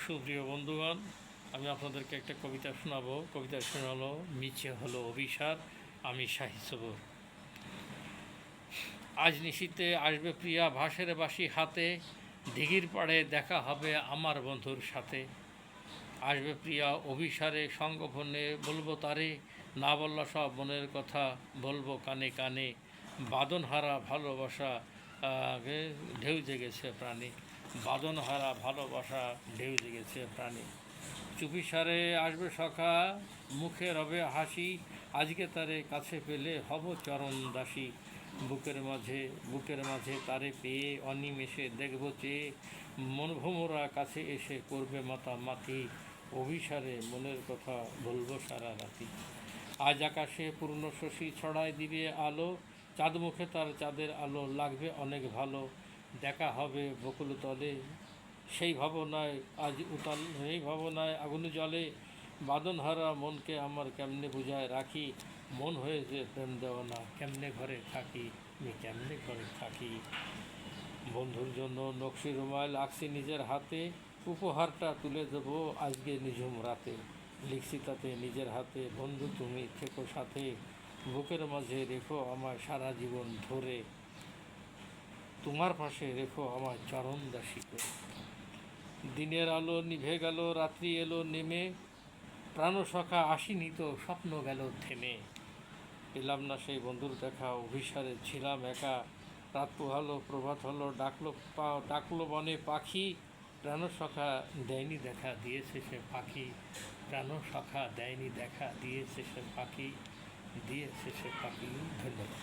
সুপ্রিয় বন্ধুগণ, আমি আপনাদেরকে একটা কবিতা শোনাবো। কবিতা শোনালো মিছে হলো অভিসার, আমি শাহী সবর। আজ নিশীতে আসবে প্রিয়া ভাসের বাঁশি হাতে, দিঘির পাড়ে দেখা হবে আমার বন্ধুর সাথে। আসবে প্রিয়া অভিসারে সঙ্গফনে বলবো তারে, না বললা সব মনের কথা বলবো কানে কানে। বাদনহারা ভালোবাসা ঢেউ জেগেছে প্রাণে, বাদনহারা ভালোবাসা ঢেউ জেগেছে প্রাণে। চুপিসারে আসবে সখা, মুখে রবে হাসি, আজকে তারে কাছে পেলে হব চরণ দাসী। বুকের মাঝে তারে পেয়ে অনিমেষে দেখব চেয়ে, মনভোমরা কাছে এসে করবে মাতামাতি। অভিসারে মনের কথা বলবো সারা রাতি। আজ আকাশে পূর্ণ শশী ছড়ায় দিবে আলো, চাঁদ মুখে তার চাঁদের আলো লাগবে অনেক ভালো। দেখা হবে বকুল তলে, সেই ভাবনায় আগুন জ্বলে। বাদনহারা মনকে আমার কেমনে বুঝায় রাখি, মন হয়েছে প্রেম দেওয়ানা, কেমনে ঘরে থাকি আমি কেমনে ঘরে থাকি। বন্ধুর জন্য নকশি রুমাল আঁকছি নিজের হাতে, উপহারটা তুলে দেবো আজকে নিঝুম রাতে। লিখছি তাতে নিজের হাতে, বন্ধু তুমি থেকো সাথে, বুকের মাঝে রেখো আমায় সারা জীবন ধরে, তোমার পাশে রেখো আমায় চরণ দাসী করে। দিনের আলো নিভে গেল, রাত্রি এলো নেমে, প্রাণসখা আসিনি তো স্বপ্ন গেল থেমে। পেলাম না সেই বন্ধুর দেখা, অভিসারে ছিলাম একা। রাত পোহালো প্রভাত হলো, ডাকলো বনে পাখি, প্রাণসখা দেয়নি দেখা দিয়েছে সে পাখি। প্রাণসখা দেয়নি দেখা দিয়েছে সে পাখি, ধন্যবাদ।